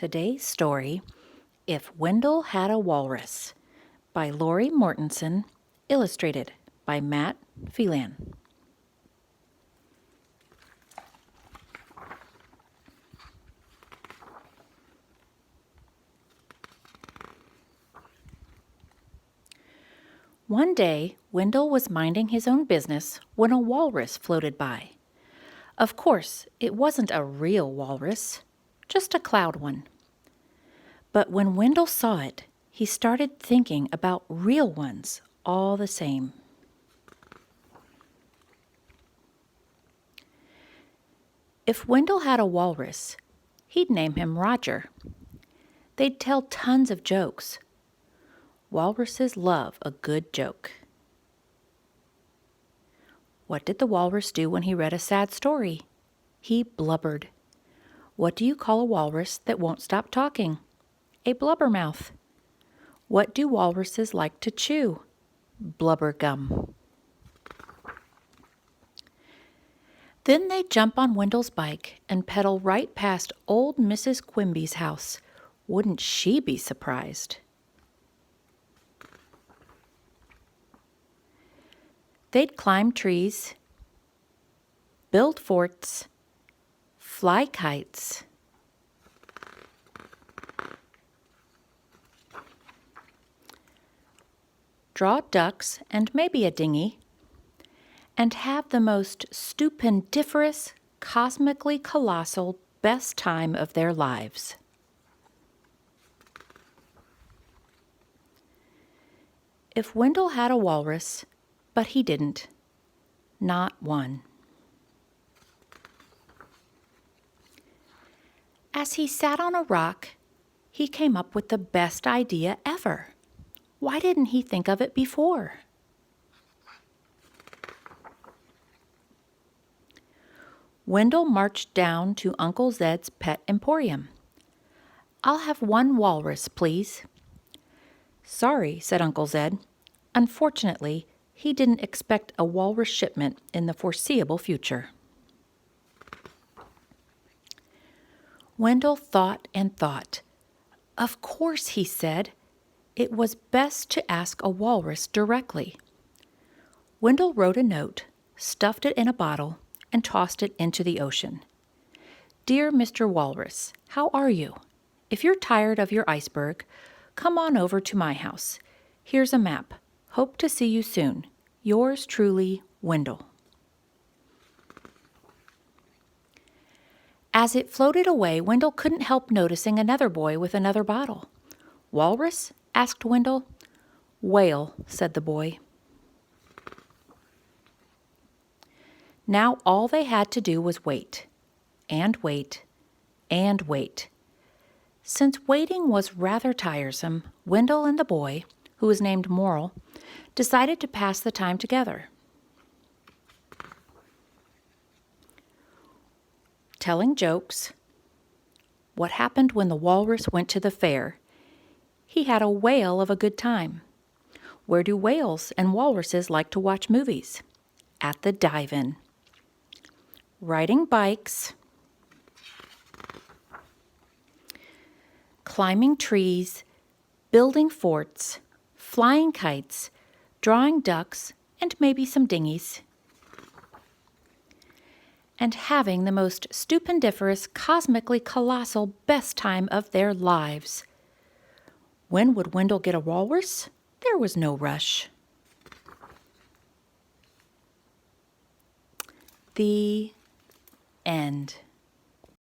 Today's story, If Wendell Had a Walrus, by Lori Mortensen, illustrated by Matt Phelan. One day, Wendell was minding his own business when a walrus floated by. Of course, it wasn't a real walrus, just a cloud one. But when Wendell saw it, he started thinking about real ones all the same. If Wendell had a walrus, he'd name him Roger. They'd tell tons of jokes. Walruses love a good joke. What did the walrus do when he read a sad story? He blubbered. What do you call a walrus that won't stop talking? A blubbermouth. What do walruses like to chew? Blubber gum. Then they'd jump on Wendell's bike and pedal right past old Mrs. Quimby's house. Wouldn't she be surprised? They'd climb trees, build forts, fly kites, draw ducks and maybe a dinghy, and have the most stupendiferous, cosmically colossal, best time of their lives. If Wendell had a walrus, but he didn't. Not one. As he sat on a rock, he came up with the best idea ever. Why didn't he think of it before? Wendell marched down to Uncle Zed's pet emporium. "I'll have one walrus, please." "Sorry," said Uncle Zed. Unfortunately, he didn't expect a walrus shipment in the foreseeable future. Wendell thought and thought. Of course, he said, it was best to ask a walrus directly. Wendell wrote a note, stuffed it in a bottle, and tossed it into the ocean. "Dear Mr. Walrus, how are you? If you're tired of your iceberg, come on over to my house. Here's a map. Hope to see you soon. Yours truly, Wendell." As it floated away, Wendell couldn't help noticing another boy with another bottle. "Walrus?" asked Wendell. "Whale," said the boy. Now all they had to do was wait, and wait, and wait. Since waiting was rather tiresome, Wendell and the boy, who was named Morrill, decided to pass the time together. Telling jokes. What happened when the walrus went to the fair? He had a whale of a good time. Where do whales and walruses like to watch movies? At the dive-in. Riding bikes. Climbing trees, building forts, flying kites, drawing ducks, and maybe some dinghies. And having the most stupendiferous, cosmically colossal, best time of their lives. When would Wendell get a walrus? There was no rush. The end.